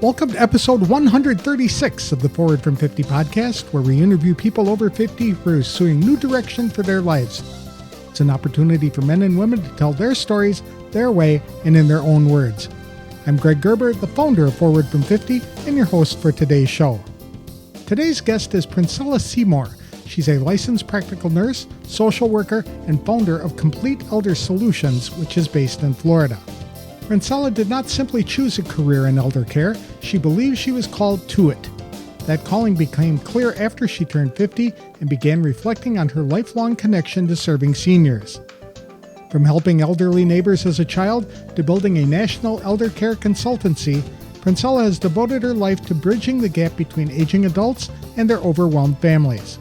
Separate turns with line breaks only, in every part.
Welcome to episode 136 of the Forward from 50 podcast, where we interview people over 50 pursuing new direction for their lives. It's an opportunity for men and women to tell their stories, their way, and in their own words. I'm Greg Gerber, the founder of Forward from 50, and your host for today's show. Today's guest is Princella Seymour. She's a licensed practical nurse, social worker, and founder of Complete Elder Solutions, which is based in Florida. Princella did not simply choose a career in elder care, she believes she was called to it. That calling became clear after she turned 50 and began reflecting on her lifelong connection to serving seniors. From helping elderly neighbors as a child to building a national elder care consultancy, Princella has devoted her life to bridging the gap between aging adults and their overwhelmed families.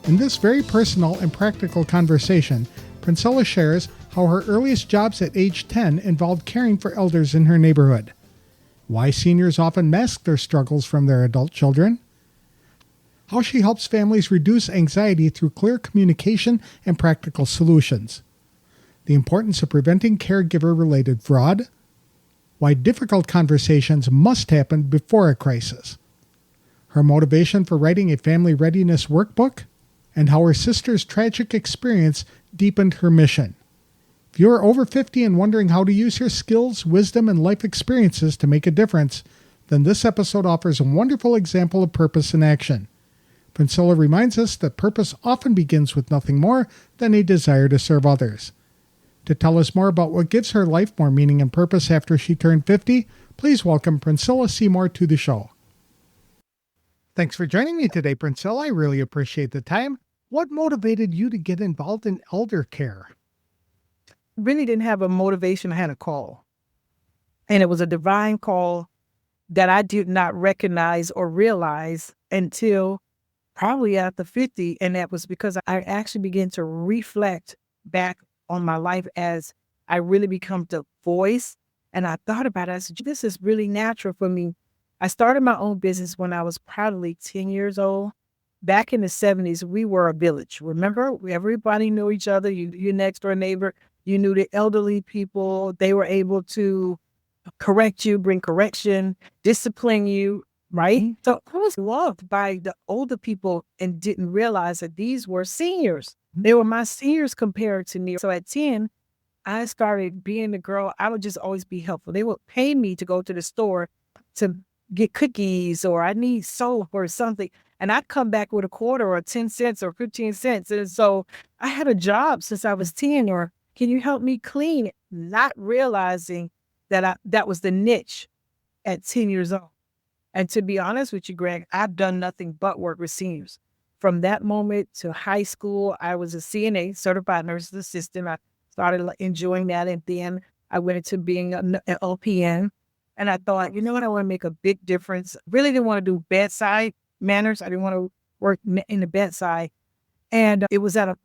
In this very personal and practical conversation, Princella shares how her earliest jobs at age 10 involved caring for elders in her neighborhood, why seniors often mask their struggles from their adult children, how she helps families reduce anxiety through clear communication and practical solutions, the importance of preventing caregiver-related fraud, why difficult conversations must happen before a crisis, her motivation for writing a family readiness workbook, and how her sister's tragic experience deepened her mission. If you are over 50 and wondering how to use your skills, wisdom, and life experiences to make a difference, then this episode offers a wonderful example of purpose in action. Princella reminds us that purpose often begins with nothing more than a desire to serve others. To tell us more about what gives her life more meaning and purpose after she turned 50, please welcome Princella Seymour to the show. Thanks for joining me today, Princella. I really appreciate the time. What motivated you to get involved in elder care?
Really didn't have a motivation. I had a call. And it was a divine call that I did not recognize or realize until probably after 50. And that was because I actually began to reflect back on my life as I really become the voice. And I thought about it. I said, this is really natural for me. I started my own business when I was probably 10 years old. Back in the 70s, we were a village. Remember, everybody knew each other. Your next door neighbor. You knew the elderly people. They were able to correct you, bring correction, discipline you, right? Mm-hmm. So I was loved by the older people and didn't realize that these were seniors. Mm-hmm. They were my seniors compared to me. So at 10, I started being the girl. I would just always be helpful. They would pay me to go to the store to get cookies or I need soap or something. And I'd come back with a quarter or 10 cents or 15 cents. And so I had a job since I was 10 or can you help me clean? Not realizing that that was the niche at 10 years old. And to be honest with you, Greg, I've done nothing but work with seniors. From that moment to high school, I was a CNA, certified nurse's assistant. I started enjoying that. And then I went into being an LPN. And I thought, you know what? I want to make a big difference. Really didn't want to do bedside manners. I didn't want to work in the bedside. And it was at a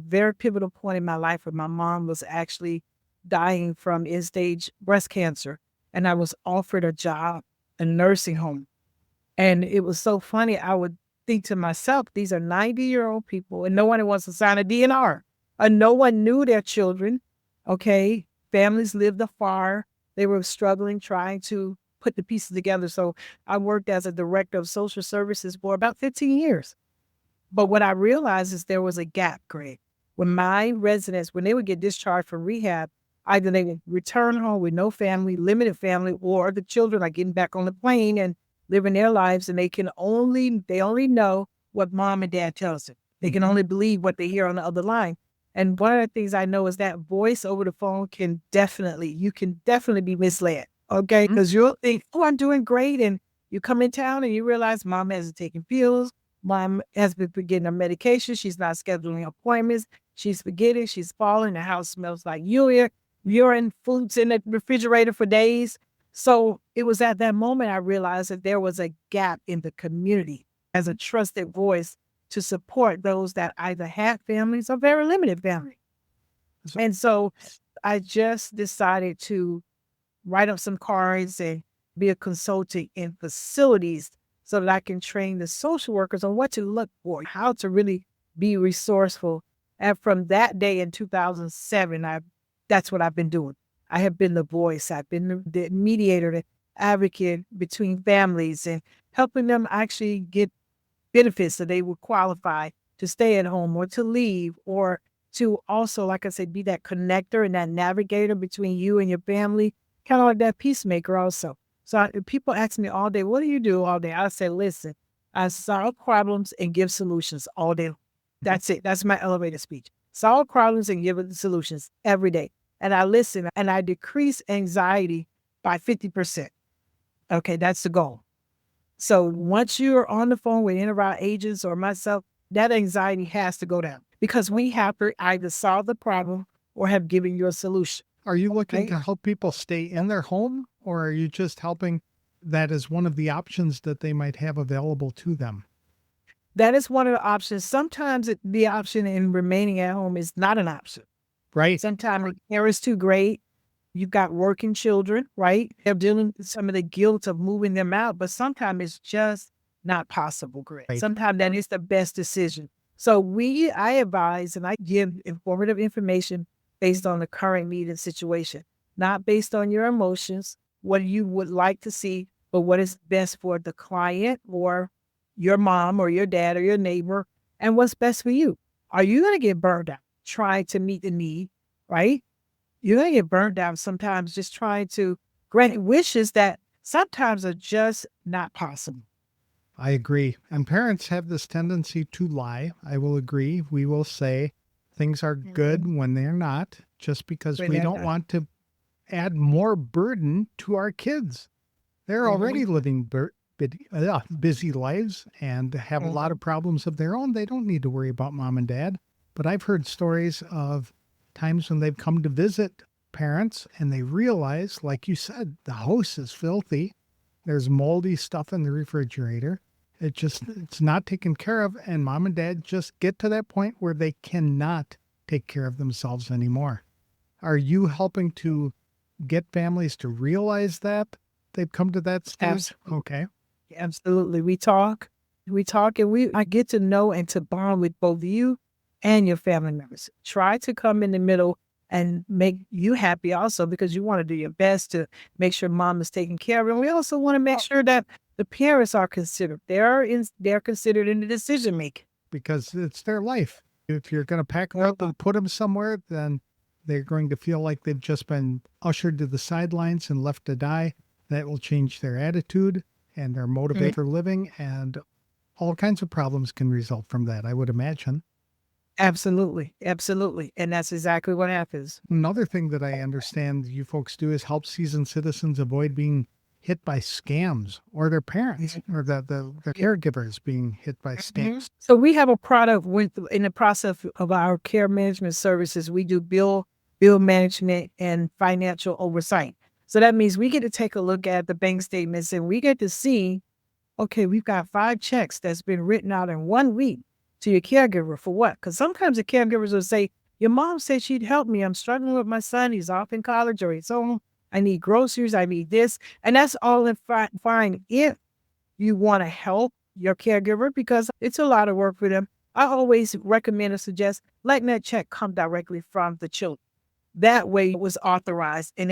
very pivotal point in my life where my mom was actually dying from end-stage breast cancer. And I was offered a job in a nursing home. And it was so funny. I would think to myself, these are 90-year-old people and no one wants to sign a DNR. And no one knew their children. Okay. Families lived afar. They were struggling, trying to put the pieces together. So I worked as a director of social services for about 15 years. But what I realized is there was a gap, Greg. When my residents, when they would get discharged from rehab, either they would return home with no family, limited family, or the children are getting back on the plane and living their lives, and they only know what mom and dad tells them. They can only believe what they hear on the other line. And one of the things I know is that voice over the phone you can definitely be misled, okay? Because you'll think, oh, I'm doing great. And you come in town and you realize mom hasn't taken pills. Mom has been forgetting her medication. She's not scheduling appointments. She's forgetting. She's falling. The house smells like urine, food's in the refrigerator for days. So it was at that moment I realized that there was a gap in the community as a trusted voice to support those that either had families or very limited family. And so I just decided to write up some cards and be a consultant in facilities so that I can train the social workers on what to look for, how to really be resourceful. And from that day in 2007, that's what I've been doing. I have been the voice. I've been the mediator advocate between families and helping them actually get benefits that they would qualify to stay at home or to leave, or to also, like I said, be that connector and that navigator between you and your family, kind of like that peacemaker also. So people ask me all day, what do you do all day? I say, listen, I solve problems and give solutions all day. That's it. That's my elevator speech. Solve problems and give it the solutions every day. And I listen and I decrease anxiety by 50%. Okay, that's the goal. So once you're on the phone with any of our agents or myself, that anxiety has to go down because we have to either solve the problem or have given you a solution.
Are you looking
Right?
to help people stay in their home, or are you just helping that as one of the options that they might have available to them?
That is one of the options. Sometimes the option in remaining at home is not an option.
Right.
Sometimes the care is too great. You've got working children, right? They're dealing with some of the guilt of moving them out, but sometimes it's just not possible, Greg.
Right.
Sometimes that is the best decision. So I advise and I give informative information based on the current need and situation, not based on your emotions, what you would like to see, but what is best for the client or your mom or your dad or your neighbor, and what's best for you. Are you going to get burned out trying to meet the need, right? You're going to get burned out sometimes just trying to grant wishes that sometimes are just not possible.
I agree. And parents have this tendency to lie. I will agree. We will say things are good when they're not, just because
When
we
they're
don't
not.
want to add more burden to our kids. They're already living busy lives and have a lot of problems of their own. They don't need to worry about mom and dad. But I've heard stories of times when they've come to visit parents and they realize, like you said, the house is filthy. There's moldy stuff in the refrigerator. It's not taken care of. And mom and dad just get to that point where they cannot take care of themselves anymore. Are you helping to get families to realize that they've come to that stage?
Absolutely.
Okay.
Absolutely. We talk, and I get to know and to bond with both you and your family members. Try to come in the middle and make you happy also, because you want to do your best to make sure mom is taken care of. And we also want to make sure that the parents are considered. They're considered in the decision making.
Because it's their life. If you're going to pack them up and put them somewhere, then they're going to feel like they've just been ushered to the sidelines and left to die. That will change their attitude and their motivation for living, and all kinds of problems can result from that, I would imagine.
Absolutely. Absolutely. And that's exactly what happens.
Another thing that I understand you folks do is help seasoned citizens avoid being hit by scams, or their parents or the caregivers being hit by scams.
So we have a product in the process of our care management services. We do bill management and financial oversight. So that means we get to take a look at the bank statements and we get to see, okay, we've got 5 checks that's been written out in 1 week to your caregiver for what? Because sometimes the caregivers will say, your mom said she'd help me. I'm struggling with my son. He's off in college or he's home. I need groceries. I need this. And that's all fine if you want to help your caregiver, because it's a lot of work for them. I always recommend or suggest letting that check come directly from the children. That way it was authorized and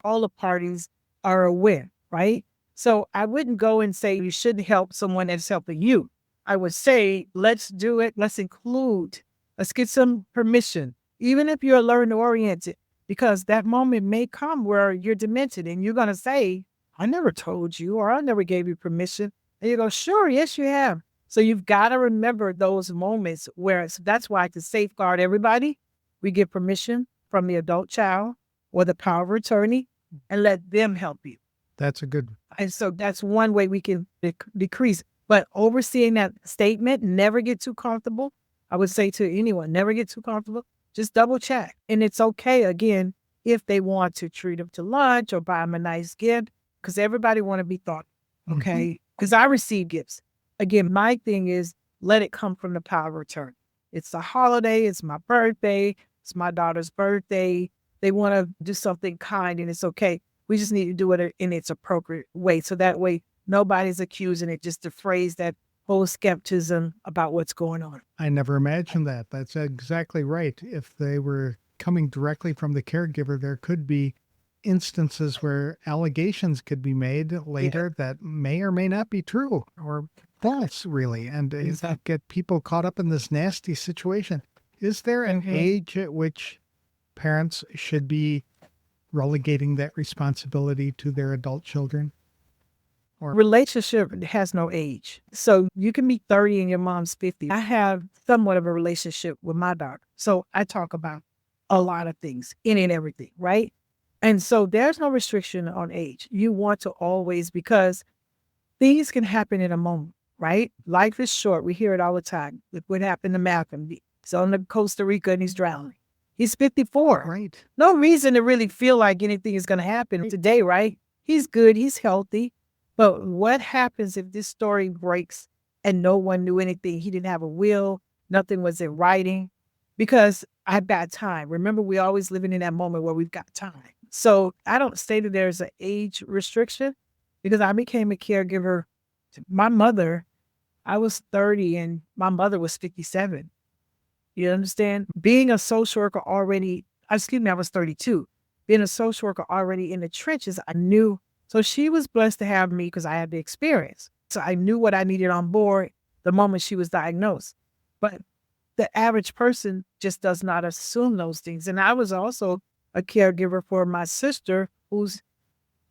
all the parties are aware, right? So I wouldn't go and say you shouldn't help someone that's helping you. I would say, let's do it. Let's get some permission, even if you're learner oriented, because that moment may come where you're demented and you're going to say, I never told you, or I never gave you permission. And you go, sure, yes, you have. So you've got to remember those moments where that's why, to safeguard everybody, we get permission from the adult child or the power of attorney and let them help you.
That's a good.
And so that's one way we can decrease. But overseeing that statement, never get too comfortable. I would say to anyone, never get too comfortable. Just double check. And it's okay, again, if they want to treat them to lunch or buy them a nice gift, because everybody want to be thoughtful, okay? Because I receive gifts. Again, my thing is let it come from the power of attorney. It's a holiday. It's my birthday. It's my daughter's birthday. They want to do something kind, and it's okay. We just need to do it in its appropriate way. So that way nobody's accusing it, just to phrase that whole skepticism about what's going on.
I never imagined that. That's exactly right. If they were coming directly from the caregiver, there could be instances where allegations could be made later that may or may not be true or false, really, and get people caught up in this nasty situation. Is there an age at which parents should be relegating that responsibility to their adult children?
Relationship has no age. So you can be 30 and your mom's 50. I have somewhat of a relationship with my daughter. So I talk about a lot of things, any and everything, right? And so there's no restriction on age. You want to always, because things can happen in a moment, right? Life is short. We hear it all the time. Look what happened to Malcolm. He's on the Costa Rica and he's drowning. He's 54.
Right.
No reason to really feel like anything is going to happen today, right? He's good. He's healthy. But what happens if this story breaks and no one knew anything? He didn't have a will. Nothing was in writing because I've got time. Remember, we're always living in that moment where we've got time. So I don't say that there's an age restriction because I became a caregiver to my mother. I was 30 and my mother was 57. You understand? Being a social worker already, I was 32. Being a social worker already in the trenches, I knew. So she was blessed to have me because I had the experience. So I knew what I needed on board the moment she was diagnosed. But the average person just does not assume those things. And I was also a caregiver for my sister who's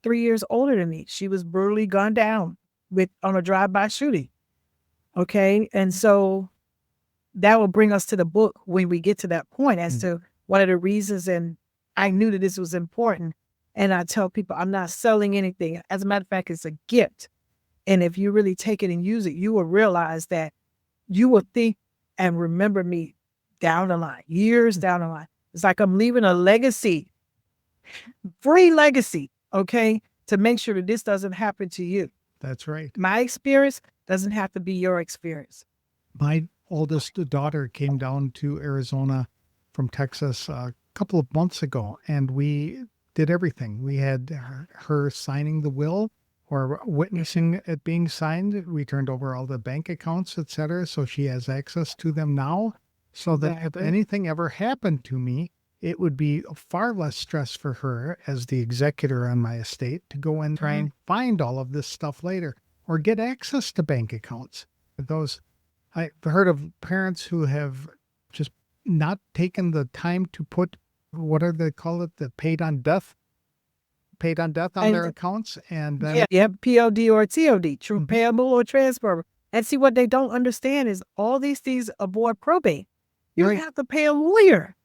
3 years older than me. She was brutally gunned down on a drive-by shooting. Okay. And so that will bring us to the book when we get to that point as to one of the reasons. And I knew that this was important. And I tell people, I'm not selling anything. As a matter of fact, it's a gift. And if you really take it and use it, you will realize that you will think and remember me down the line, years down the line. It's like I'm leaving a legacy, free legacy, okay, to make sure that this doesn't happen to you.
That's right.
My experience doesn't have to be your experience.
My oldest daughter came down to Arizona from Texas a couple of months ago, and we did everything. We had her signing the will or witnessing it being signed. We turned over all the bank accounts, etc., so she has access to them now, so that if anything ever happened to me, it would be far less stress for her as the executor on my estate to go and try and find all of this stuff later or get access to bank accounts. I've heard of parents who have just not taken the time to put, what do they call it, the paid on death on their accounts. And then
POD or TOD, true payable or transferable. And see, what they don't understand is all these things avoid probate. You don't have to pay a lawyer.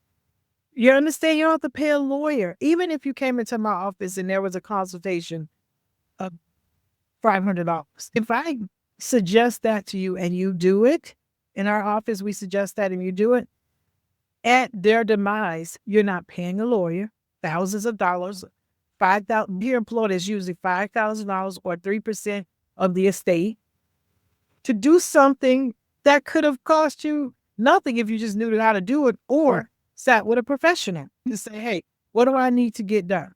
You understand? You don't have to pay a lawyer. Even if you came into my office and there was a consultation of $500. If I suggest that to you and you do it, in our office, we suggest that and you do it, at their demise, you're not paying a lawyer, thousands of dollars, $5,000. Here in Florida, it's usually $5,000 or 3% of the estate to do something that could have cost you nothing if you just knew how to do it or sat with a professional to say, hey, what do I need to get done?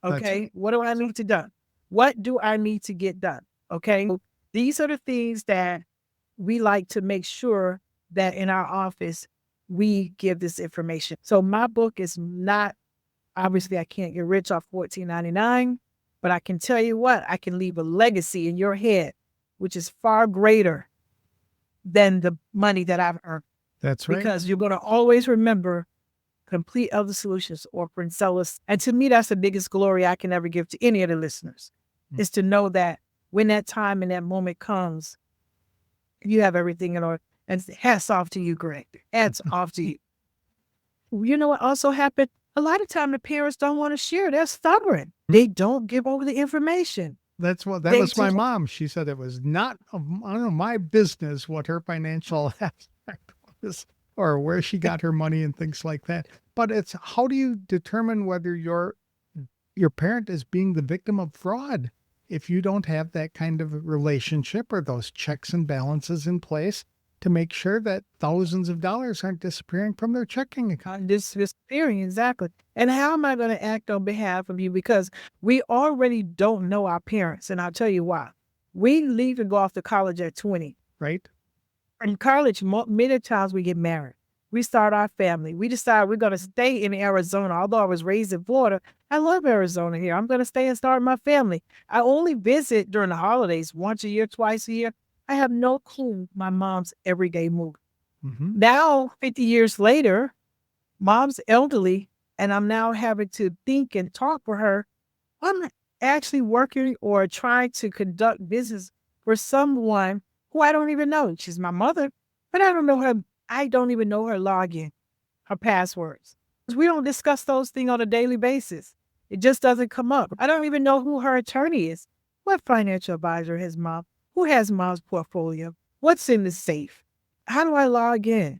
Okay. What do I need to done? What do I need to get done? Okay. These are the things that we like to make sure that in our office, we give this information. So my book is not, obviously I can't get rich off $14.99, but I can tell you what, I can leave a legacy in your head, which is far greater than the money that I've earned.
That's right.
Because you're going to always remember Complete Elder Solutions or Princella. And to me, that's the biggest glory I can ever give to any of the listeners, is to know that when that time and that moment comes, you have everything in order. And hats off to you, Greg. Hats off to you. You know what also happened? A lot of time the parents don't want to share. They're stubborn. They don't give over the information.
That was my mom. She said it was not, my business what her financial aspect was or where she got her money and things like that. But it's, how do you determine whether your parent is being the victim of fraud if you don't have that kind of relationship or those checks and balances in place to make sure that thousands of dollars aren't disappearing from their checking account?
Disappearing, exactly. And how am I going to act on behalf of you? Because we already don't know our parents. And I'll tell you why. We leave and go off to college at 20.
Right.
In college, many times we get married. we start our family. We decide we're going to stay in Arizona. Although I was raised in Florida, I love Arizona here. I'm going to stay and start my family. I only visit during the holidays, once a year, twice a year. I have no clue my mom's everyday mood. Now, 50 years later, mom's elderly, and I'm now having to think and talk with her. I'm actually working or trying to conduct business for someone who I don't even know. She's my mother, but I don't know her. I don't even know her login, her passwords. We don't discuss those things on a daily basis. It just doesn't come up. I don't even know who her attorney is. What financial advisor has mom? Who has mom's portfolio? What's in the safe? How do I log in?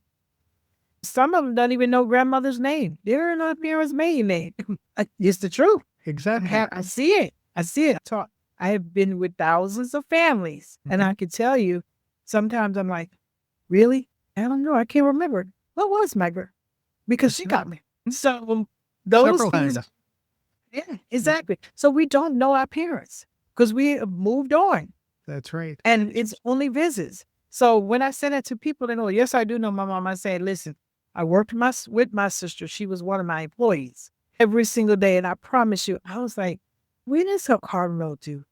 Some of them don't even know grandmother's name. They don't know parents' maiden name. It's the truth.
Exactly.
I see it. I see it. I have been with thousands of families, and I can tell you, sometimes I'm like, really? I don't know. I can't remember. What was my girl? Because she got me. So those
Several
things.
times.
Yeah, exactly. So we don't know our parents because we have moved on,
That's right.
and it's only visits. So when I send it to people, they know, yes, I do know my mom. I say, listen, I worked with my sister. She was one of my employees every single day. And I promise you, I was like, when is her car note due?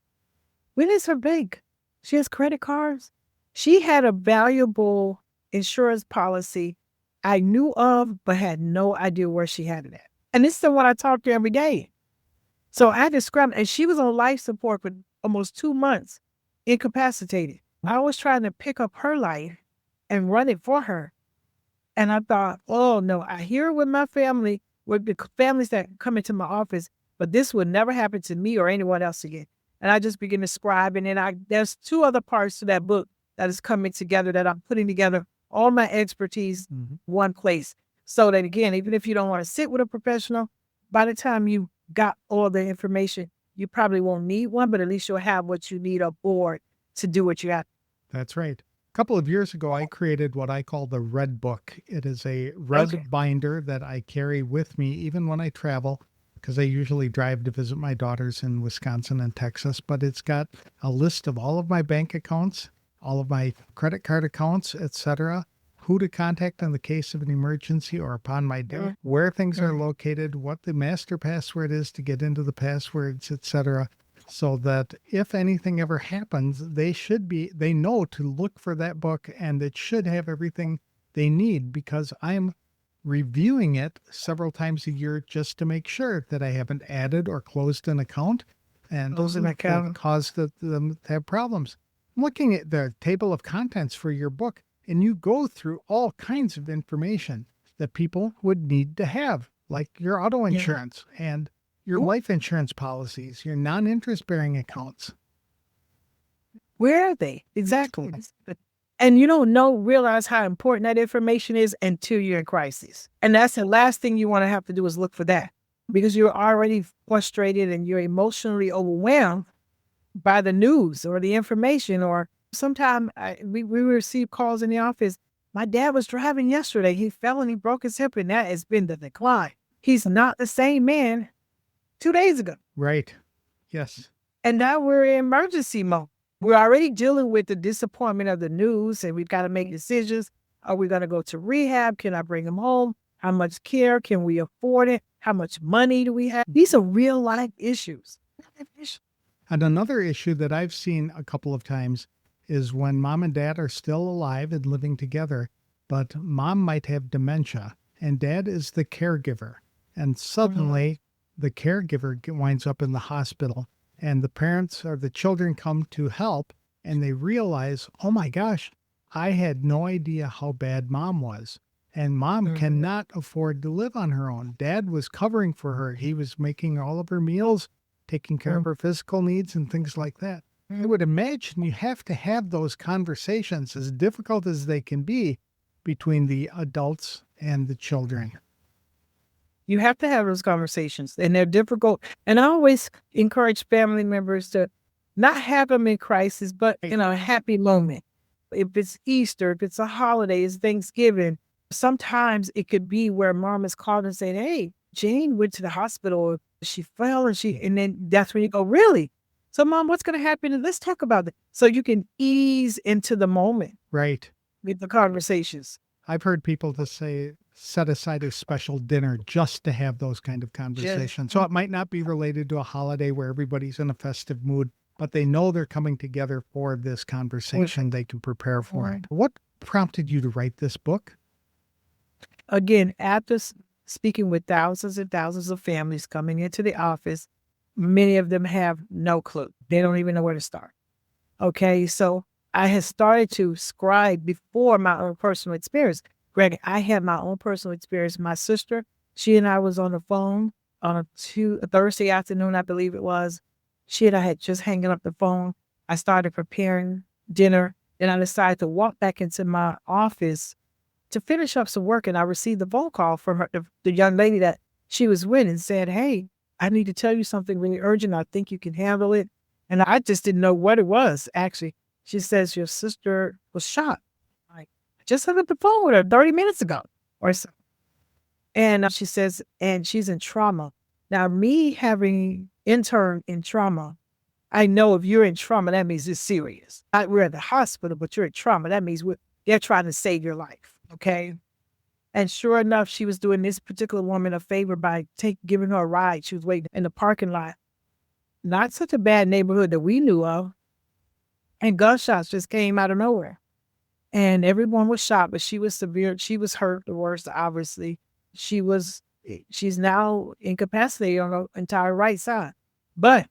When is her bank? She has credit cards. She had a valuable insurance policy I knew of, but had no idea where she had it at. And this is the one I talk to every day. So I described, and she was on life support for almost 2 months, incapacitated. I was trying to pick up her life and run it for her. And I thought, oh no, I hear it with my family, with the families that come into my office, but this would never happen to me or anyone else again. And I just begin to scribe. And then there's 2 other parts to that book that is coming together that I'm putting together all my expertise one place. So that again, even if you don't want to sit with a professional, by the time you got all the information, you probably won't need one, but at least you'll have what you need aboard to do what you have.
That's right. A couple of years ago, I created what I call the Red Book. It is a red binder that I carry with me even when I travel, because I usually drive to visit my daughters in Wisconsin and Texas. But it's got a list of all of my bank accounts, all of my credit card accounts, etc., who to contact in the case of an emergency or upon my death, where things are located, what the master password is to get into the passwords, etc., so that if anything ever happens, they know to look for that book, and it should have everything they need, because I'm reviewing it several times a year just to make sure that I haven't added or closed an account and those cause them to have problems. I'm looking at the table of contents for your book, and you go through all kinds of information that people would need to have, like your auto insurance and your life insurance policies, your non-interest bearing accounts.
Where are they? Exactly. And you don't realize how important that information is until you're in crisis. And that's the last thing you want to have to do is look for that, because you're already frustrated and you're emotionally overwhelmed by the news or the information. Or sometimes we receive calls in the office. My dad was driving yesterday. He fell and he broke his hip, and that has been the decline. He's not the same man 2 days ago.
Right. Yes.
And now we're in emergency mode. We're already dealing with the disappointment of the news, and we've got to make decisions. Are we going to go to rehab? Can I bring him home? How much care? Can we afford it? How much money do we have? These are real life issues.
And another issue that I've seen a couple of times is when mom and dad are still alive and living together, but mom might have dementia and dad is the caregiver. And suddenly the caregiver winds up in the hospital, and the parents or the children come to help, and they realize, oh my gosh, I had no idea how bad mom was. And mom cannot afford to live on her own. Dad was covering for her. He was making all of her meals, taking care of her physical needs and things like that. I would imagine you have to have those conversations, as difficult as they can be, between the adults and the children.
You have to have those conversations, and they're difficult. And I always encourage family members to not have them in crisis, but in a happy moment. If it's Easter, if it's a holiday, it's Thanksgiving, sometimes it could be where mom is called and saying, hey, Jane went to the hospital. She fell, and then that's when you go, really? So mom, what's going to happen? Let's talk about it. So you can ease into the moment.
Right.
With the conversations.
I've heard people just say, set aside a special dinner just to have those kind of conversations. So it might not be related to a holiday where everybody's in a festive mood, but they know they're coming together for this conversation. They can prepare for it. What prompted you to write this book?
Again, after speaking with thousands and thousands of families coming into the office, many of them have no clue. They don't even know where to start. Okay, so I had started to scribe before my own personal experience. Greg, I had my own personal experience. My sister, she and I was on the phone on a Thursday afternoon, I believe it was. She and I had just hanging up the phone. I started preparing dinner. Then I decided to walk back into my office to finish up some work. And I received a phone call from her, the young lady that she was with, and said, "Hey, I need to tell you something really urgent. I think you can handle it." And I just didn't know what it was, actually. She says, "Your sister was shot." I just hung up the phone with her 30 minutes ago or so. And she says, and she's in trauma. Now, me having interned in trauma, I know if you're in trauma, that means it's serious. We're at the hospital, but you're in trauma. That means they're trying to save your life, okay? And sure enough, she was doing this particular woman a favor by giving her a ride. She was waiting in the parking lot. Not such a bad neighborhood that we knew of. And gunshots just came out of nowhere. And everyone was shot, but she was severe. She was hurt the worst, obviously. She's now incapacitated on her entire right side. But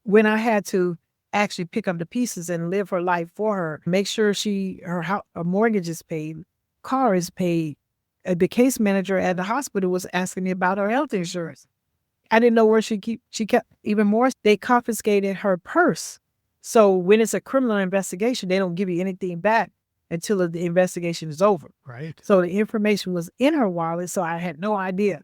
when I had to actually pick up the pieces and live her life for her, make sure her mortgage is paid, car is paid, the case manager at the hospital was asking me about her health insurance. I didn't know where she kept even more. They confiscated her purse. So when it's a criminal investigation, they don't give you anything back until the investigation is over.
Right.
So the information was in her wallet, so I had no idea.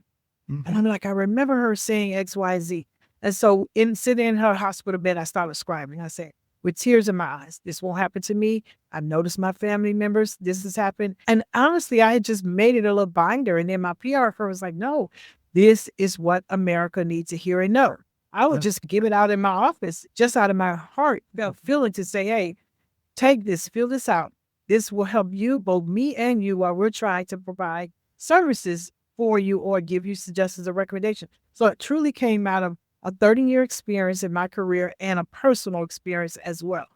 Mm-hmm. And I'm like, I remember her saying X, Y, Z. And so sitting in her hospital bed, I started scribing. I said, with tears in my eyes, this won't happen to me. I've noticed my family members, this has happened. And honestly, I had just made it a little binder. And then my PR firm was like, no, this is what America needs to hear and know. I would just give it out in my office, just out of my heart, feeling to say, hey, take this, fill this out. This will help you, both me and you, while we're trying to provide services for you or give you suggestions or recommendations. So it truly came out of a 30-year experience in my career and a personal experience as well.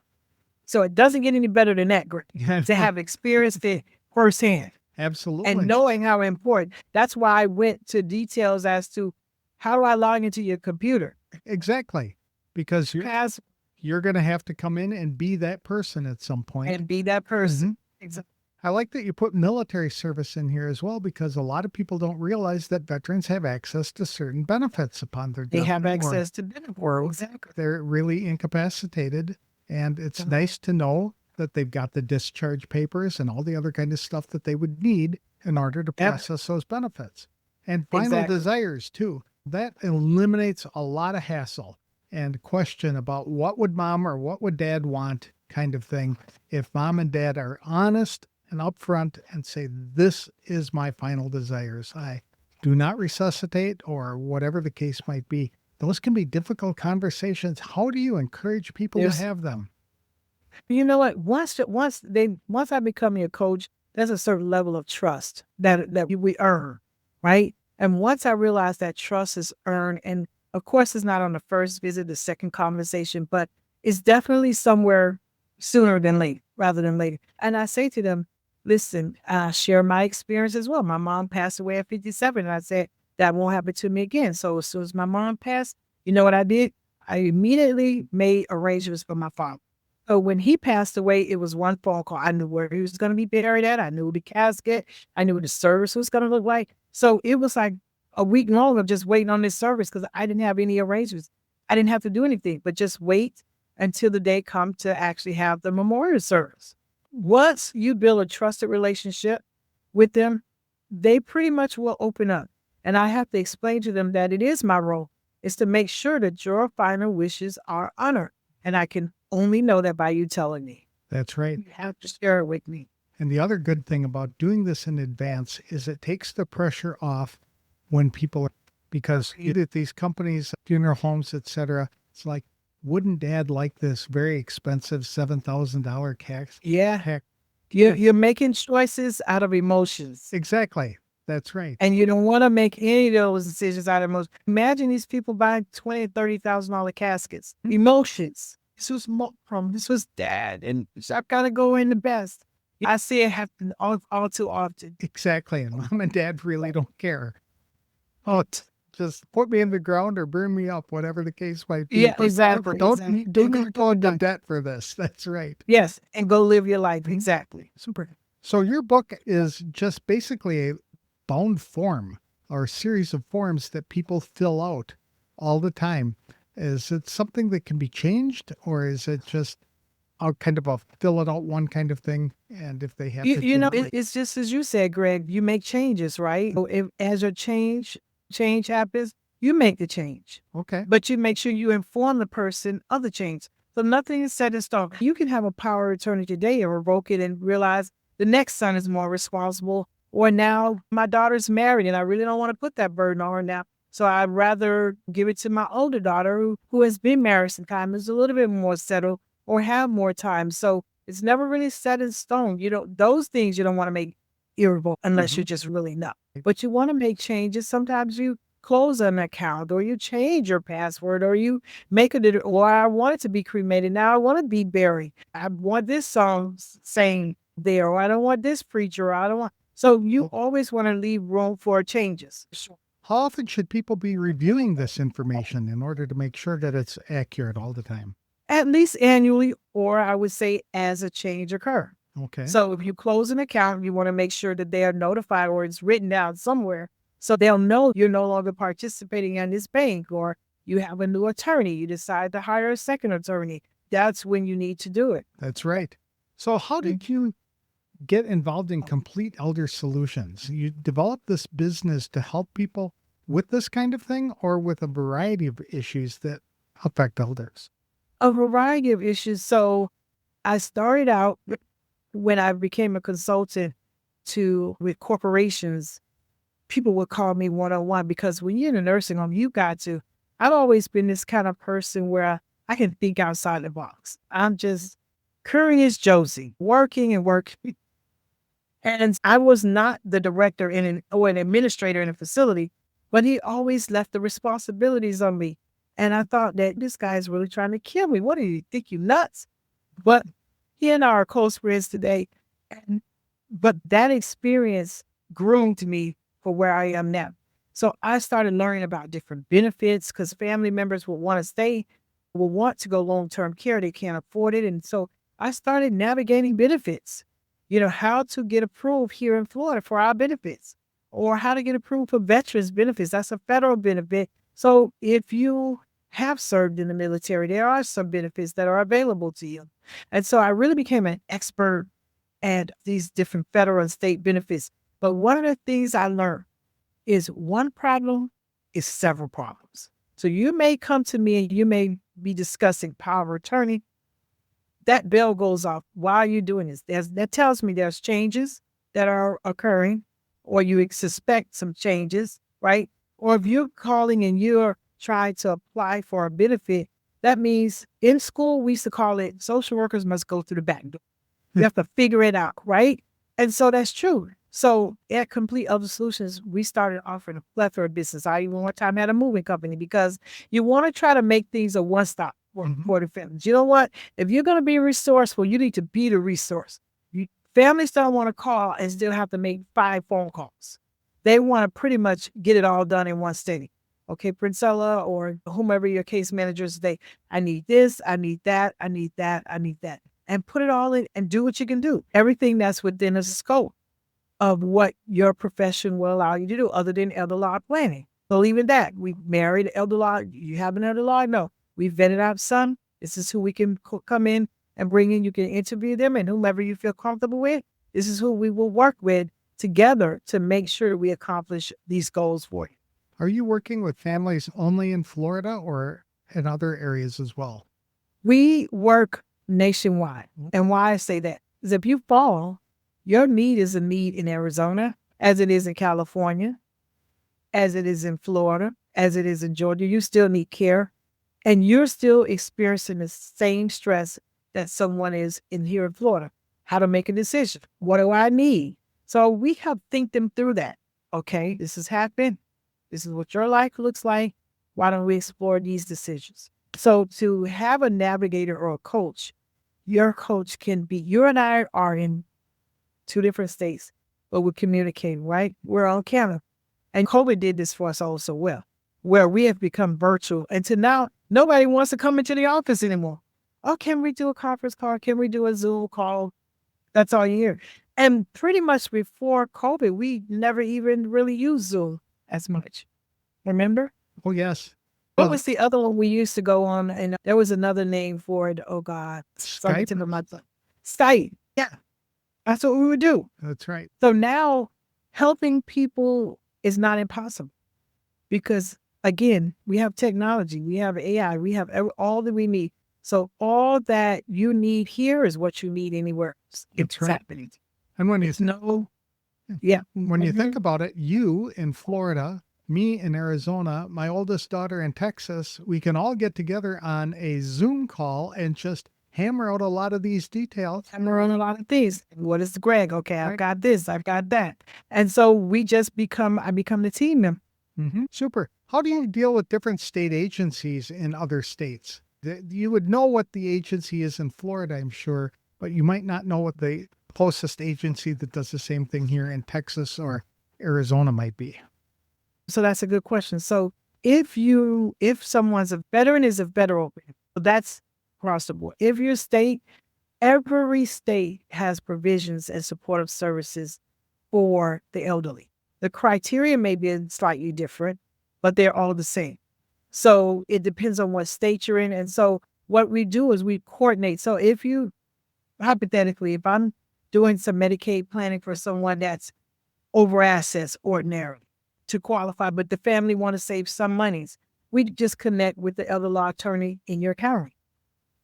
So it doesn't get any better than that, Greg, to have experienced it firsthand.
Absolutely.
And knowing how important. That's why I went to details as to how do I log into your computer?
Exactly. Because you're going to have to come in and be that person at some point.
And be that person.
Mm-hmm. Exactly. I like that you put military service in here as well, because a lot of people don't realize that veterans have access to certain benefits upon their death.
They have access to benefits. Exactly.
They're really incapacitated. And it's nice to know that they've got the discharge papers and all the other kind of stuff that they would need in order to process those benefits. And final desires too. That eliminates a lot of hassle and question about what would mom or what would dad want kind of thing. If mom and dad are honest and upfront and say, this is my final desires, I do not resuscitate, or whatever the case might be. Those can be difficult conversations. How do you encourage people to have them?
You know what? Once I become your coach, there's a certain level of trust that we earn, right? And once I realized that trust is earned, and of course it's not on the first visit, the second conversation, but it's definitely somewhere sooner than late, rather than later. And I say to them, listen, I share my experience as well. My mom passed away at 57, and I said, that won't happen to me again. So as soon as my mom passed, you know what I did? I immediately made arrangements for my father. So when he passed away, it was one phone call. I knew where he was going to be buried at. I knew the casket. I knew what the service was going to look like. So it was like a week long of just waiting on this service because I didn't have any arrangements. I didn't have to do anything, but just wait until the day come to actually have the memorial service. Once you build a trusted relationship with them, they pretty much will open up. And I have to explain to them that it is my role is to make sure that your final wishes are honored. And I can only know that by you telling me.
That's right.
You have to share it with me.
And the other good thing about doing this in advance is it takes the pressure off when people, because at these companies, funeral homes, etc., it's like, wouldn't dad like this very expensive $7,000 cast?
Yeah. You're making choices out of emotions.
Exactly. That's right.
And you don't want to make any of those decisions out of emotions. Imagine these people buying $20,000, $30,000 caskets. Emotions. This was dad, and so I gotta go in the best. I see it happen all too often.
Exactly. And mom and dad really don't care. Oh, just put me in the ground or burn me up, whatever the case might be.
Yeah,
But
exactly.
Don't
Exactly.
don't get go into debt for this. That's right.
Yes, and go live your life. Exactly.
Super. So your book is just basically a bound form or a series of forms that people fill out all the time. Is it something that can be changed, or is it just a kind of a fill it out one kind of thing? And if they have
It's just as you said, Greg. You make changes, right? So if as your change happens, you make the change.
okay,
But you make sure you inform the person of the change. So nothing is set in stone. You can have a power of attorney today and revoke it and realize the next son is more responsible. Or now my daughter's married and I really don't want to put that burden on her now. So I'd rather give it to my older daughter who has been married some time, is a little bit more settled or have more time. So it's never really set in stone. Those things you don't want to make irrevocable unless you're just really not. But you want to make changes. Sometimes you close an account or you change your password or you make it, or I want it to be cremated. Now I want to be buried. I want this song saying there, or I don't want this preacher, or I don't want. So you always want to leave room for changes.
how often should people be reviewing this information in order to make sure that it's accurate all the time?
At least annually, or I would say as a change occur.
Okay.
So if you close an account, you want to make sure that they are notified or it's written down somewhere so they'll know you're no longer participating in this bank, or you have a new attorney. You decide to hire a second attorney. That's when you need to do it.
That's right. So how did you get involved in Complete Elder Solutions? You developed this business to help people with this kind of thing or with a variety of issues that affect elders?
A variety of issues. So I started out when I became a consultant with corporations. People would call me one-on-one because when you're in a nursing home, I've always been this kind of person where I can think outside the box. I'm just curious Josie, working and working. And I was not the director or an administrator in a facility, but he always left the responsibilities on me. And I thought that this guy is really trying to kill me. What do you think, you nuts? But he and I are close friends today. But that experience groomed me for where I am now. So I started learning about different benefits because family members will want to go long-term care. They can't afford it. And so I started navigating benefits, how to get approved here in Florida for our benefits or how to get approved for veterans benefits. That's a federal benefit. So if you have served in the military, there are some benefits that are available to you. And so I really became an expert at these different federal and state benefits. But one of the things I learned is one problem is several problems. So you may come to me and you may be discussing power of attorney. That bell goes off. Why are you doing this? That tells me there's changes that are occurring, or you suspect some changes, right? Or if you're calling and you're trying to apply for a benefit, that means in school, we used to call it social workers must go through the back door. You have to figure it out, right? And so that's true. So at Complete Elder Solutions, we started offering a plethora of business. I even one time had a moving company because you want to try to make things a one-stop for the families. You know what? If you're going to be resourceful, you need to be the resource. Families don't want to call and still have to make 5 phone calls. They want to pretty much get it all done in one sitting. Okay, Princella or whomever your case managers say, I need this, I need that, I need that, I need that. And put it all in and do what you can do. Everything that's within the scope of what your profession will allow you to do other than elder law planning. So even that, we married elder law. You have an elder law? No. We vetted our son. This is who we can come in and bring in. You can interview them and whomever you feel comfortable with. This is who we will work with together to make sure we accomplish these goals for you.
Are you working with families only in Florida or in other areas as well?
We work nationwide. And why I say that is if you fall, your need is a need in Arizona, as it is in California, as it is in Florida, as it is in Georgia. You still need care. And you're still experiencing the same stress that someone is in here in Florida. how to make a decision. What do I need? So we help think them through that. Okay, this has happened. This is what your life looks like. Why don't we explore these decisions? So to have a navigator or a coach, your coach can be, you and I are in two different states, but we're communicating, right? We're on camera. And COVID did this for us also well, where we have become virtual. And to now, nobody wants to come into the office anymore. Oh, can we do a conference call? Can we do a Zoom call? That's all you hear. And pretty much before COVID, we never even really used Zoom as much. Remember?
Oh, yes.
What was the other one we used to go on? And there was another name for it. Oh, God.
Skype?
Skype. Yeah. That's what we would do.
That's right.
So now helping people is not impossible because, again, we have technology, we have AI, we have all that we need. So all that you need here is what you need anywhere else. It's happening.
And when you when you think about it, you in Florida, me in Arizona, my oldest daughter in Texas, we can all get together on a Zoom call and just hammer out a lot of these details.
Hammer on a lot of things. What is Greg? Okay, I've got this, I've got that. And so we just I become the team member.
Super. How do you deal with different state agencies in other states? You would know what the agency is in Florida, I'm sure, but you might not know what the closest agency that does the same thing here in Texas or Arizona might be.
So that's a good question. So if someone's a veteran is a federal, that's across the board. If your state, every state has provisions and supportive services for the elderly. The criteria may be slightly different, but they're all the same. So it depends on what state you're in. And so what we do is we coordinate. So hypothetically, if I'm doing some Medicaid planning for someone that's over assets ordinarily to qualify, but the family want to save some monies, we just connect with the elder law attorney in your county.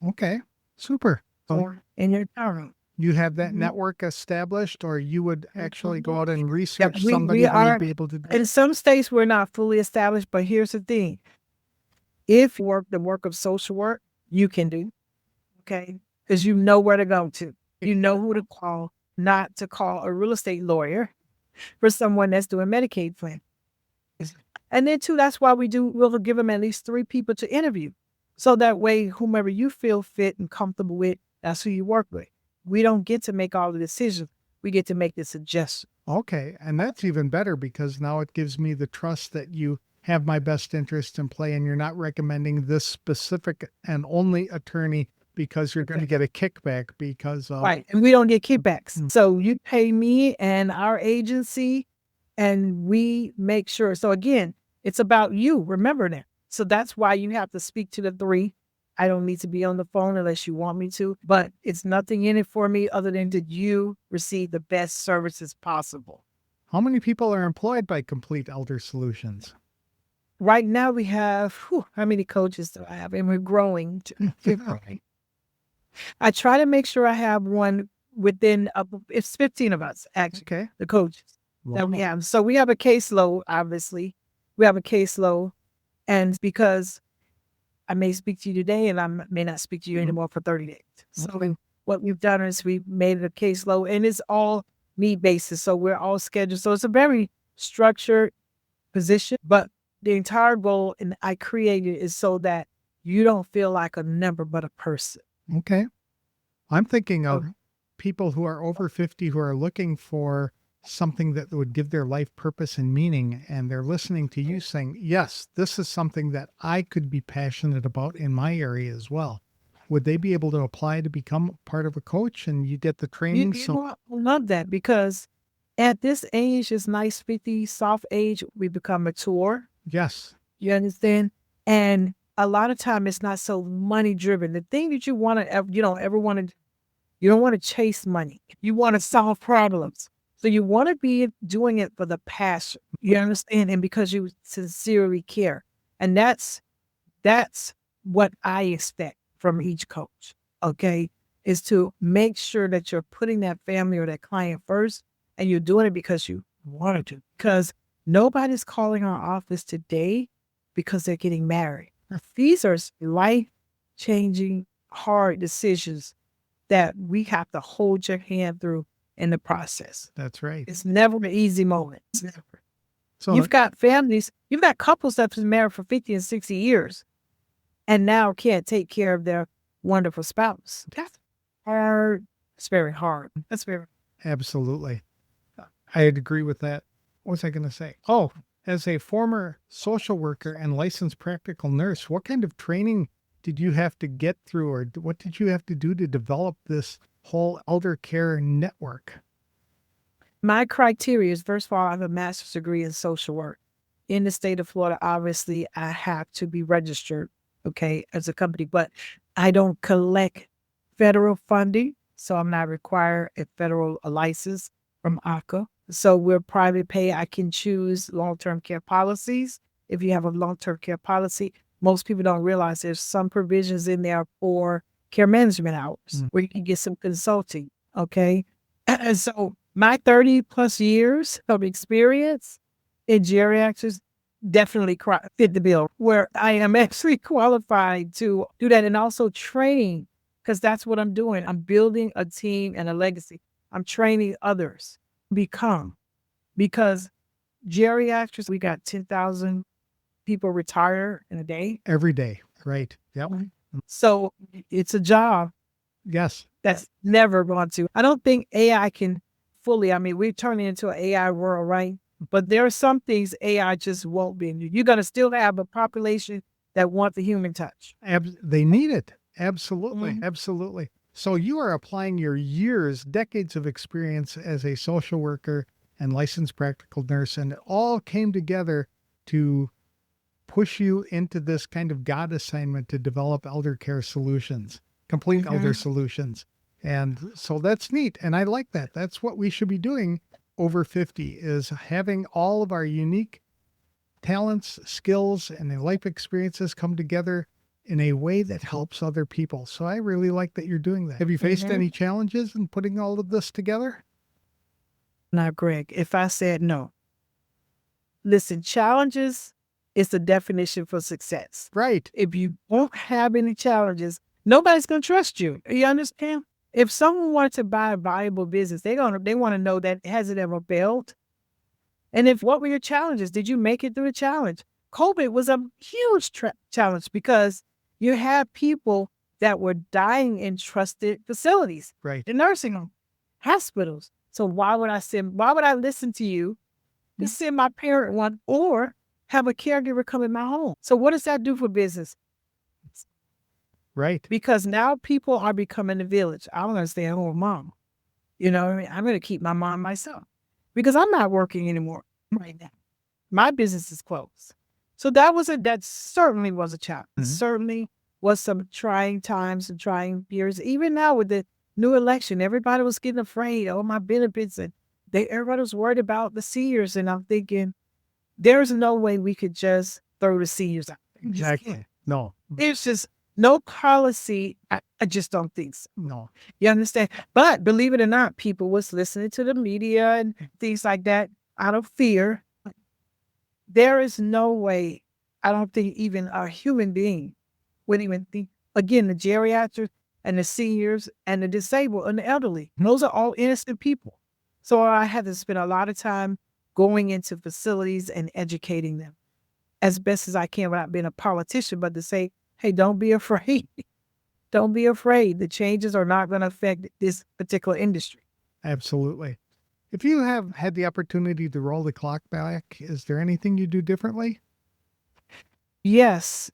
Okay, super.
Or in your county.
You have that network established, or you would actually go out and research somebody who would be able to do it?
In some states, we're not fully established, but here's the thing. If you work the work of social work, you can do, okay? Because you know where to go to. You know who to call, not to call a real estate lawyer for someone that's doing Medicaid plan. And then, too, that's why we'll give them at least 3 people to interview. So that way, whomever you feel fit and comfortable with, that's who you work with. We don't get to make all the decisions. We get to make the suggestion.
Okay. And that's even better because now it gives me the trust that you have my best interest in play and you're not recommending this specific and only attorney because you're going to get a kickback because of...
Right. And we don't get kickbacks. So you pay me and our agency and we make sure. So again, it's about you. Remember that. So that's why you have to speak to the 3. I don't need to be on the phone unless you want me to, but it's nothing in it for me other than that you receive the best services possible.
How many people are employed by Complete Elder Solutions?
Right now we have, how many coaches do I have? And we're growing. I try to make sure I have one within, it's 15 of us, actually,
Okay.
the coaches that we have. So we have a caseload, obviously. We have a caseload. And because I may speak to you today and I may not speak to you anymore for 30 days. So what we've done is we've made it a caseload and it's all need basis. So we're all scheduled. So it's a very structured position, but the entire goal and I created is so that you don't feel like a number, but a person.
Okay. I'm thinking of people who are over 50 who are looking for something that would give their life purpose and meaning. And they're listening to you saying, yes, this is something that I could be passionate about in my area as well. Would they be able to apply to become part of a coach and you get the training?
I love that because at this age, it's nice 50, soft age, we become mature.
Yes.
You understand? And a lot of time it's not so money driven. The thing that you want to, you don't want to chase money. You want to solve problems. So you want to be doing it for the passion. You understand? And because you sincerely care. And that's what I expect from each coach. Okay. Is to make sure that you're putting that family or that client first and you're doing it because you wanted to. Because nobody's calling our office today because they're getting married. These are life-changing, hard decisions that we have to hold your hand through in the process.
That's right.
It's never an easy moment. It's never.
So
You've got families, you've got couples that have been married for 50 and 60 years and now can't take care of their wonderful spouse. That's hard. It's very hard. That's very
absolutely. I'd agree with that. What was I going to say? Oh, as a former social worker and licensed practical nurse, what kind of training did you have to get through, or what did you have to do to develop this whole elder care network?
My criteria is, first of all, I have a master's degree in social work. In the state of Florida, obviously, I have to be registered, okay, as a company, but I don't collect federal funding, so I'm not required a federal license from ACA. So we're private pay. I can choose long-term care policies. If you have a long-term care policy, most people don't realize there's some provisions in there for care management hours where you can get some consulting, okay? And so my 30 plus years of experience in geriatrics definitely fit the bill, where I am actually qualified to do that, and also training, because that's what I'm doing. I'm building a team and a legacy. I'm training others become, because geriatrics, we got 10,000 people retire in a day.
Every day, right? Yep.
So it's a job.
Yes.
That's never going to. I don't think AI can fully, I mean, we're turning into an AI world, right? But there are some things AI just won't be. You're going to still have a population that want the human touch.
They need it. Absolutely. Absolutely. So you are applying your years, decades of experience as a social worker and licensed practical nurse, and it all came together to push you into this kind of God assignment to develop elder care solutions, complete elder solutions. And so that's neat. And I like that. That's what we should be doing over 50, is having all of our unique talents, skills, and their life experiences come together in a way that helps other people. So I really like that you're doing that. Have you faced any challenges in putting all of this together?
Now, Greg, if I said no, listen, challenges is the definition for success.
Right.
If you don't have any challenges, nobody's going to trust you. You understand? If someone wanted to buy a valuable business, they want to know that has it ever failed? And what were your challenges? Did you make it through the challenge? COVID was a huge challenge because you had people that were dying in trusted facilities,
right?
The nursing home, hospitals. So why would I listen to you to send my parent one or have a caregiver come in my home? So what does that do for business?
Right.
Because now people are becoming the village. I'm going to stay at home with mom. You know what I mean? I'm going to keep my mom myself because I'm not working anymore right now. My business is closed. So that certainly was a challenge. Certainly was some trying times and trying years. Even now with the new election, everybody was getting afraid. Oh, my benefits. And everybody was worried about the seniors. And I'm thinking, there's no way we could just throw the seniors out.
Exactly. No.
There's just no policy. I just don't think so.
No.
You understand? But believe it or not, people was listening to the media and things like that out of fear. There is no way, I don't think even a human being would even think, again, the geriatrics and the seniors and the disabled and the elderly, those are all innocent people. So I had to spend a lot of time going into facilities and educating them as best as I can without being a politician, but to say, hey, don't be afraid. Don't be afraid. The changes are not going to affect this particular industry.
Absolutely. If you have had the opportunity to roll the clock back, is there anything you do differently?
Yes.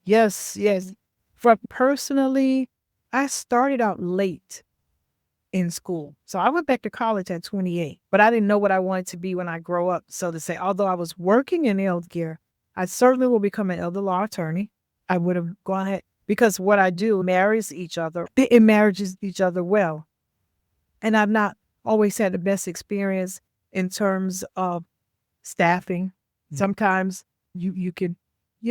For personally, I started out late in school. So I went back to college at 28, but I didn't know what I wanted to be when I grow up. So to say, although I was working in healthcare, I certainly will become an elder law attorney. I would have gone ahead because what I do marries each other. It marries each other well. And I've not always had the best experience in terms of staffing. Sometimes you can,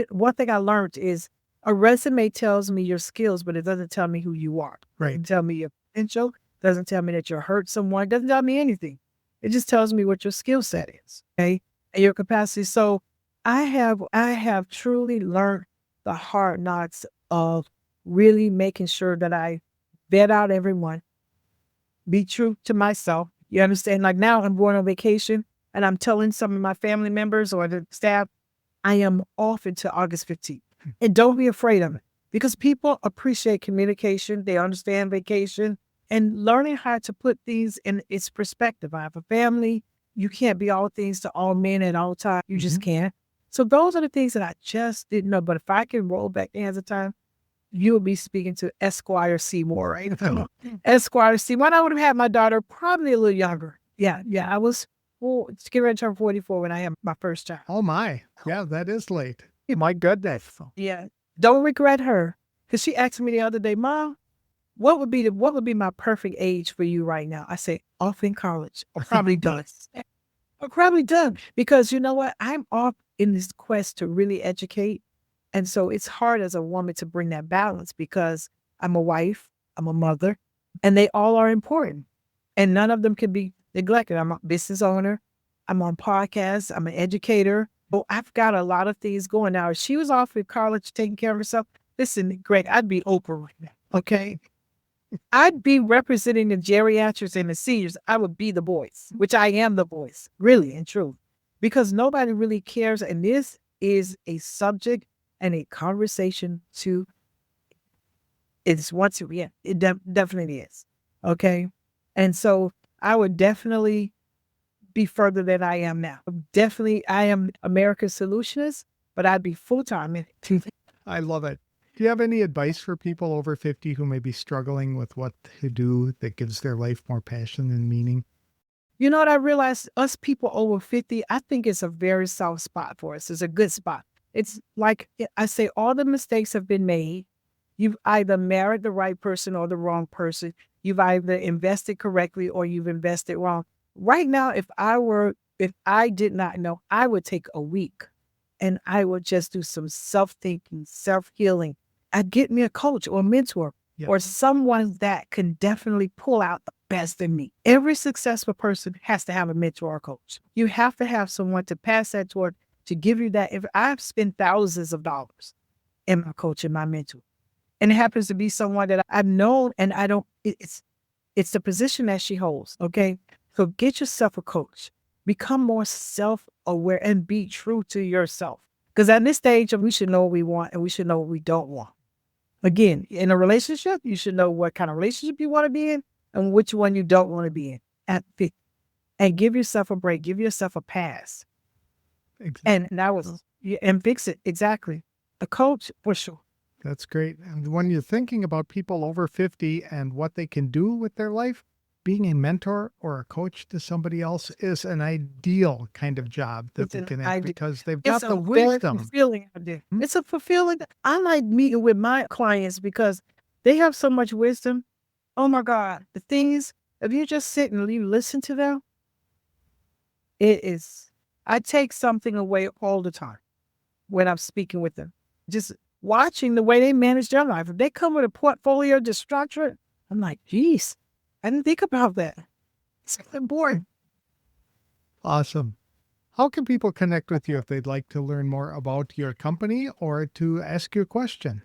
one thing I learned is a resume tells me your skills, but it doesn't tell me who you are.
Right.
It doesn't tell me your potential, doesn't tell me that you hurt someone, it doesn't tell me anything. It just tells me what your skill set is, okay, and your capacity. So I have truly learned the hard knocks of really making sure that I vet out everyone, be true to myself. You understand? Like now I'm going on vacation and I'm telling some of my family members or the staff, I am off until August 15th. And don't be afraid of it because people appreciate communication. They understand vacation and learning how to put things in its perspective. I have a family. You can't be all things to all men at all times. You just can't. So those are the things that I just didn't know. But if I can roll back the hands of time, you would be speaking to Esquire Seymour, right? Esquire Seymour. I would have had my daughter probably a little younger. Yeah. I was getting ready to turn 44 when I had my first child.
Oh my. Yeah, that is late. My goodness.
Yeah. Don't regret her. Because she asked me the other day, Mom, what would be my perfect age for you right now? I say, off in college. Or probably done. Or probably done. Because you know what? I'm off in this quest to really educate. And so it's hard as a woman to bring that balance because I'm a wife, I'm a mother, and they all are important. And none of them can be neglected. I'm a business owner. I'm on podcasts. I'm an educator. Oh, I've got a lot of things going now. If she was off in college taking care of herself, listen, Greg, I'd be Oprah right now, okay? I'd be representing the geriatrics and the seniors. I would be the voice, which I am the voice, really and true, because nobody really cares. And this is a subject and a conversation it's once, yeah, it definitely is, okay? And so I would definitely be further than I am now. Definitely, I am America's solutionist, but I'd be full-time in it.
I love it. Do you have any advice for people over 50 who may be struggling with what to do that gives their life more passion and meaning?
You know what I realized? Us people over 50, I think it's a very soft spot for us. It's a good spot. It's like I say, all the mistakes have been made. You've either married the right person or the wrong person. You've either invested correctly or you've invested wrong. Right now, if I did not know, I would take a week and I would just do some self-thinking, self-healing. I'd get me a coach or a mentor or someone that can definitely pull out the best in me. Every successful person has to have a mentor or coach. You have to have someone to pass that toward, to give you that. If I've spent thousands of dollars in my coach and my mentor, and it happens to be someone that I've known and it's the position that she holds, okay? So get yourself a coach. Become more self-aware and be true to yourself. Because at this stage, we should know what we want and we should know what we don't want. Again, in a relationship, you should know what kind of relationship you want to be in and which one you don't want to be in at 50. And give yourself a break. Give yourself a pass.
Exactly.
And fix it. Exactly. A coach, for sure.
That's great. And when you're thinking about people over 50 and what they can do with their life, being a mentor or a coach to somebody else is an ideal kind of job that they can have because they've got the wisdom.
Fulfilling idea. It's a fulfilling. I like meeting with my clients because they have so much wisdom. Oh my God. The thing is, if you just sit and you listen to them, I take something away all the time when I'm speaking with them. Just watching the way they manage their life. If they come with a portfolio just structured, I'm like, geez, I didn't think about that. It's important.
Awesome. How can people connect with you if they'd like to learn more about your company or to ask you a question?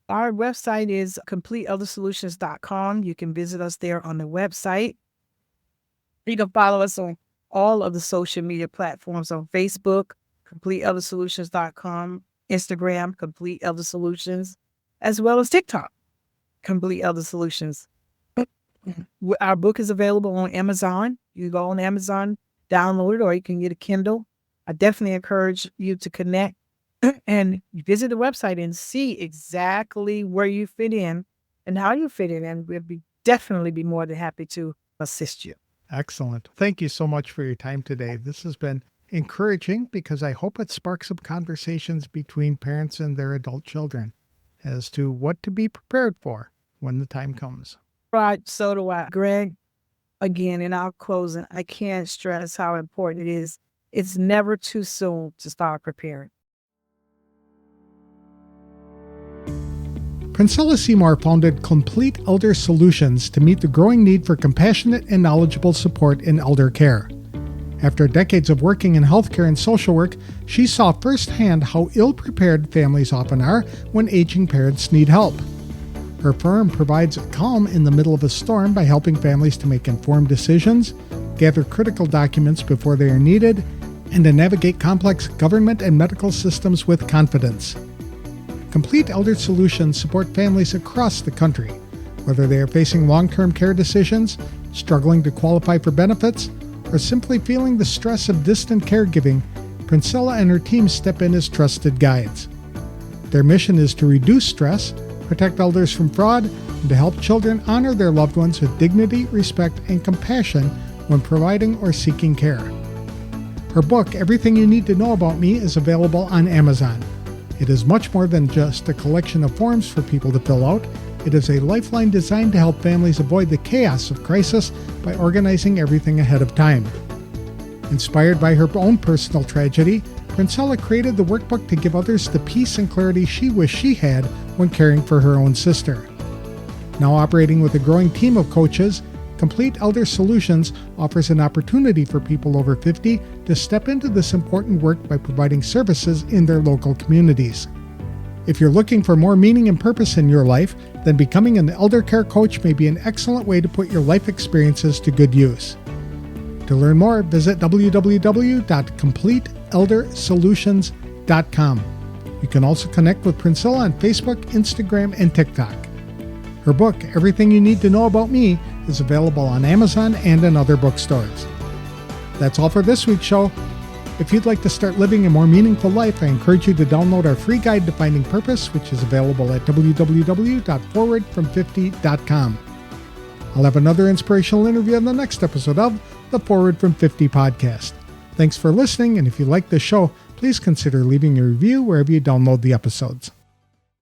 Our website is CompleteElderSolutions.com. You can visit us there on the website. You can follow us on all of the social media platforms on Facebook, CompleteElderSolutions.com, Instagram, Complete Elder Solutions, as well as TikTok, Complete Elder Solutions. Our book is available on Amazon. You go on Amazon, download it, or you can get a Kindle. I definitely encourage you to connect and visit the website and see exactly where you fit in and how you fit in. And we'll definitely be more than happy to assist you.
Excellent. Thank you so much for your time today. This has been encouraging because I hope it sparks some conversations between parents and their adult children as to what to be prepared for when the time comes.
Right. So do I. Greg, again, in our closing, I can't stress how important it is. It's never too soon to start preparing.
Princella Seymour founded Complete Elder Solutions to meet the growing need for compassionate and knowledgeable support in elder care. After decades of working in healthcare and social work, she saw firsthand how ill-prepared families often are when aging parents need help. Her firm provides calm in the middle of a storm by helping families to make informed decisions, gather critical documents before they are needed, and to navigate complex government and medical systems with confidence. Complete Elder Solutions support families across the country, whether they are facing long-term care decisions, struggling to qualify for benefits, or simply feeling the stress of distant caregiving. Princella and her team step in as trusted guides. Their mission is to reduce stress, protect elders from fraud, and to help children honor their loved ones with dignity, respect, and compassion when providing or seeking care. Her book, Everything You Need to Know About Me, is available on Amazon. It is much more than just a collection of forms for people to fill out. It is a lifeline designed to help families avoid the chaos of crisis by organizing everything ahead of time. Inspired by her own personal tragedy, Princella created the workbook to give others the peace and clarity she wished she had when caring for her own sister. Now operating with a growing team of coaches, Complete Elder Solutions offers an opportunity for people over 50 to step into this important work by providing services in their local communities. If you're looking for more meaning and purpose in your life, then becoming an elder care coach may be an excellent way to put your life experiences to good use. To learn more, visit www.completeeldersolutions.com. You can also connect with Princella on Facebook, Instagram, and TikTok. Her book, Everything You Need to Know About Me, is available on Amazon and in other bookstores. That's all for this week's show. If you'd like to start living a more meaningful life, I encourage you to download our free guide to finding purpose, which is available at www.forwardfrom50.com. I'll have another inspirational interview on the next episode of the Forward from 50 podcast. Thanks for listening, and if you like this show, please consider leaving a review wherever you download the episodes.